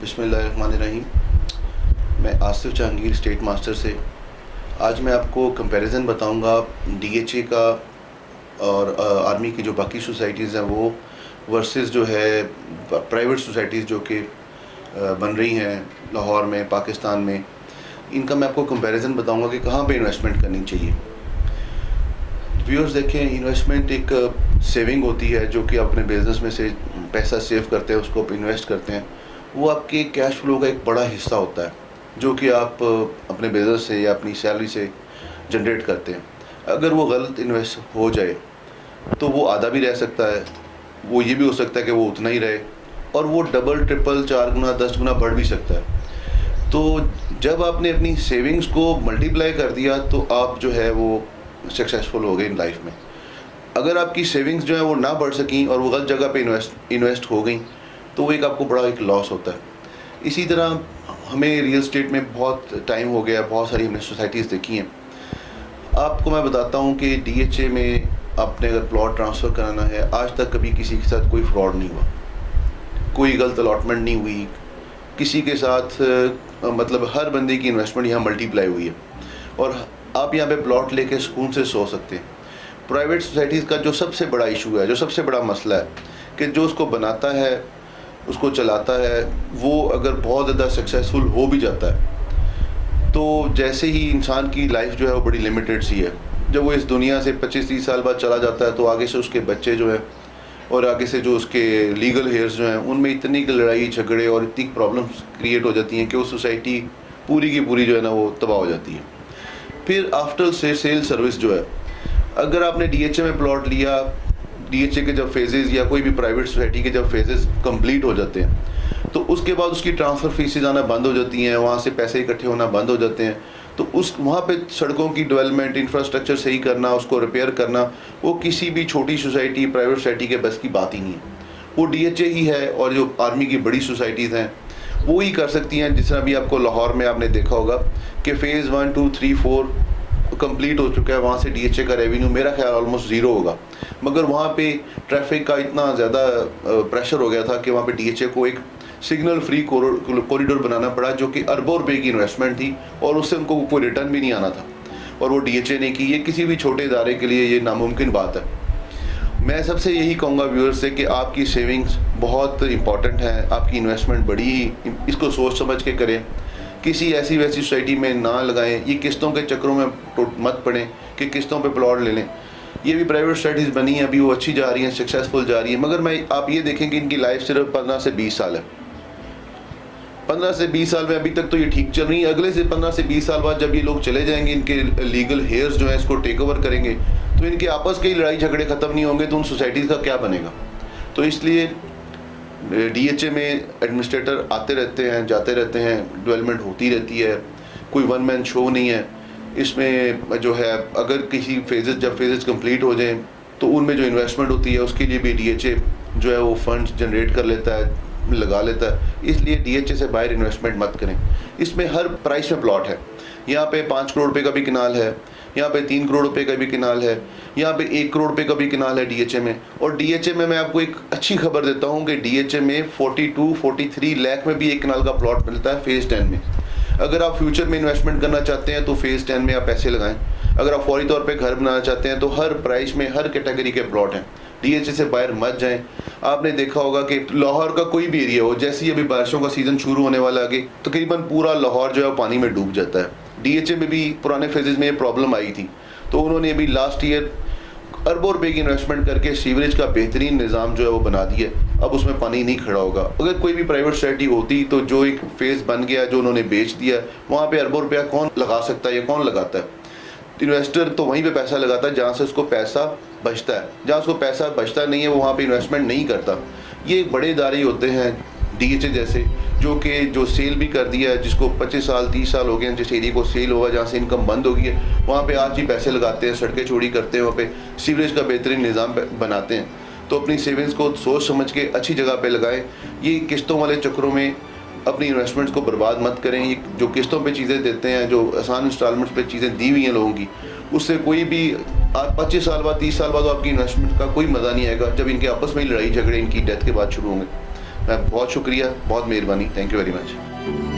बिस्मिल्लाहिर्रहमानिर्रहीम। मैं Asif Jahangir state master से आज मैं आपको कंपैरिज़न बताऊंगा डीएचए का और आर्मी की जो बाकी सोसाइटीज़ हैं वो वर्सेस जो है प्राइवेट सोसाइटीज़ जो कि बन रही हैं लाहौर में, पाकिस्तान में। इनका मैं आपको कंपैरिज़न बताऊंगा कि कहाँ पे इन्वेस्टमेंट करनी चाहिए। व्यूअर्स देखें, इन्वेस्टमेंट एक सेविंग होती है जो कि अपने बिज़नेस में से पैसा सेव करते हैं, उसको इन्वेस्ट करते हैं। वो आपके कैश फ्लो का एक बड़ा हिस्सा होता है जो कि आप अपने बिज़नेस से या अपनी सैलरी से जनरेट करते हैं। अगर वो गलत इन्वेस्ट हो जाए तो वो आधा भी रह सकता है, वो ये भी हो सकता है कि वो उतना ही रहे, और वो डबल ट्रिपल 4 गुना 10 गुना बढ़ भी सकता है। तो जब आपने अपनी सेविंग्स को मल्टीप्लाई कर दिया तो आप जो है वो सक्सेसफुल हो गए इन लाइफ में। अगर आपकी सेविंग्स जो है वो ना बढ़ सकें और वो गलत जगह पे इन्वेस्ट हो गई तो वो एक आपको बड़ा एक लॉस होता है। इसी तरह हमें रियल स्टेट में बहुत टाइम हो गया, बहुत सारी हमने सोसाइटीज़ देखी हैं। आपको मैं बताता हूँ कि डीएचए में आपने अगर प्लॉट ट्रांसफ़र कराना है, आज तक कभी किसी के साथ कोई फ्रॉड नहीं हुआ, कोई गलत अलॉटमेंट नहीं हुई किसी के साथ। मतलब हर बंदे की इन्वेस्टमेंट यहाँ मल्टीप्लाई हुई है और आप यहाँ पे प्लॉट लेके सुकून से सो सकते हैं। प्राइवेट सोसाइटीज़ का जो सबसे बड़ा इशू है, जो सबसे बड़ा मसला है कि जो उसको बनाता है, उसको चलाता है, वो अगर बहुत ज़्यादा सक्सेसफुल हो भी जाता है तो जैसे ही इंसान की लाइफ जो है वो बड़ी लिमिटेड सी है। जब वो इस दुनिया से 25-30 साल बाद चला जाता है तो आगे से उसके बच्चे जो हैं और आगे से जो उसके लीगल हेयर्स जो हैं उनमें इतनी लड़ाई झगड़े और इतनी प्रॉब्लम्स क्रिएट हो जाती हैं कि वो सोसाइटी पूरी की पूरी जो है ना वो तबाह हो जाती है। फिर आफ्टर से सेल सर्विस जो है, अगर आपने डीएचए में प्लॉट लिया, डीएचए के जब फेजेज़ या कोई भी प्राइवेट सोसाइटी के जब फेजेज़ कंप्लीट हो जाते हैं तो उसके बाद उसकी ट्रांसफ़र फीसेज आना बंद हो जाती हैं, वहाँ से पैसे इकट्ठे होना बंद हो जाते हैं। तो उस वहाँ पे सड़कों की डेवलपमेंट, इंफ्रास्ट्रक्चर सही करना, उसको रिपेयर करना, वो किसी भी छोटी सोसाइटी, प्राइवेट सोसाइटी के बस की बात ही नहीं है। वो डीएचए ही है और जो आर्मी की बड़ी सोसाइटीज़ हैं वो ही कर सकती हैं। जिस तरह अभी आपको लाहौर में आपने देखा होगा कि फ़ेज़ 1, 2, 3, 4 कंप्लीट हो चुका है, वहाँ से डीएचए का रेवेन्यू मेरा ख्याल ऑलमोस्ट ज़ीरो होगा। मगर वहाँ पे ट्रैफिक का इतना ज़्यादा प्रेशर हो गया था कि वहाँ पे डीएचए को एक सिग्नल फ्री कॉरिडोर बनाना पड़ा जो कि अरबों रुपए की इन्वेस्टमेंट थी और उससे उनको कोई रिटर्न भी नहीं आना था, और वो डीएचए ने की। ये किसी भी छोटे इदारे के लिए ये नामुमकिन बात है। मैं सबसे यही कहूँगा व्यूअर्स से कि आपकी सेविंग्स बहुत इंपॉर्टेंट है, आपकी इन्वेस्टमेंट बड़ी ही, इसको सोच समझ के करें। किसी ऐसी वैसी सोसाइटी में ना लगाएं, ये किस्तों के चक्करों में मत पड़ें कि किस्तों पे प्लॉट ले लें। ये भी प्राइवेट सोसाइटीज़ बनी हैं, अभी वो अच्छी जा रही हैं, सक्सेसफुल जा रही हैं, मगर आप ये देखें कि इनकी लाइफ सिर्फ 15 से 20 साल है। 15 से 20 साल में अभी तक तो ये ठीक चल रही है। अगले से 15 से 20 साल बाद जब ये लोग चले जाएंगे, इनके लीगल हेयर्स जो हैं इसको टेक ओवर करेंगे, तो इनके आपस के ही लड़ाई झगड़े ख़त्म नहीं होंगे, तो उन सोसाइटीज़ का क्या बनेगा। तो इसलिए डीएचए में एडमिनिस्ट्रेटर आते रहते हैं, जाते रहते हैं, डेवलपमेंट होती रहती है, कोई वन मैन शो नहीं है इसमें। जो है अगर किसी जब फेजेस कंप्लीट हो जाएं तो उनमें जो इन्वेस्टमेंट होती है उसके लिए भी डीएचए जो है वो फंड्स जनरेट कर लेता है, लगा लेता है। इसलिए डीएचए से बाहर इन्वेस्टमेंट मत करें। इसमें हर प्राइस में प्लॉट है। यहाँ पे 5 करोड़ रुपए का भी किनाल है, यहाँ पे 3 करोड़ रुपए का भी किनाल है, यहाँ पे 1 करोड़ रुपए का भी किनाल है डीएचए में। और डीएचए में मैं आपको एक अच्छी खबर देता हूँ कि डीएचए में 42-43 लाख में भी एक किनाल का प्लॉट मिलता है फ़ेज़ 10 में। अगर आप फ्यूचर में इन्वेस्टमेंट करना चाहते हैं तो फ़ेज़ 10 में आप पैसे लगाएं। अगर आप फौरी तौर पे घर बनाना चाहते हैं तो हर प्राइस में हर कैटेगरी के प्लॉट हैं। डीएचए से बाहर मत जाएं। आपने देखा होगा कि लाहौर का कोई भी एरिया हो, जैसे ही अभी बारिशों का सीज़न शुरू होने वाला आगे, तकरीबन पूरा लाहौर जो है पानी में डूब जाता है। डीएचए में भी पुराने फेजेज़ में ये प्रॉब्लम आई थी, तो उन्होंने अभी लास्ट ईयर अरबों रुपए की इन्वेस्टमेंट करके सीवरेज का बेहतरीन निज़ाम जो है वो बना दिया। अब उसमें पानी नहीं खड़ा होगा। अगर कोई भी प्राइवेट सोसाइटी होती तो जो एक फेज़ बन गया जो उन्होंने बेच दिया, वहाँ पे अरबों रुपया कौन लगा सकता है या कौन लगाता है। इन्वेस्टर तो वहीं पे पैसा लगाता है जहाँ से उसको पैसा बचता है। जहाँ उसको पैसा बचता नहीं है वो वहाँ पे इन्वेस्टमेंट नहीं करता। ये बड़े इदारे होते हैं डीएचए जैसे, जो सेल भी कर दिया है, जिसको 25 साल 30 साल हो गए हैं, जिस एरिया को सेल हुआ, जहाँ से इनकम बंद हो गई है, वहाँ पे आज ही पैसे लगाते हैं, सड़कें चौड़ी करते हैं, वहाँ पे सीवरेज का बेहतरीन निज़ाम बनाते हैं। तो अपनी सेविंग्स को सोच समझ के अच्छी जगह पे लगाएं। ये किस्तों वाले चक्करों में अपनी इन्वेस्टमेंट्स को बर्बाद मत करें। ये जो किस्तों पे चीज़ें देते हैं, जो आसान इंस्टॉलमेंट्स पे चीज़ें दी हुई हैं लोगों की, उससे कोई भी 25 साल बाद 30 साल बाद आपकी इन्वेस्टमेंट का कोई मज़ा नहीं आएगा जब इनके आपस में ही लड़ाई झगड़े इनकी डेथ के बाद शुरू होंगे। मैं बहुत शुक्रिया, बहुत मेहरबानी, थैंक यू वेरी मच।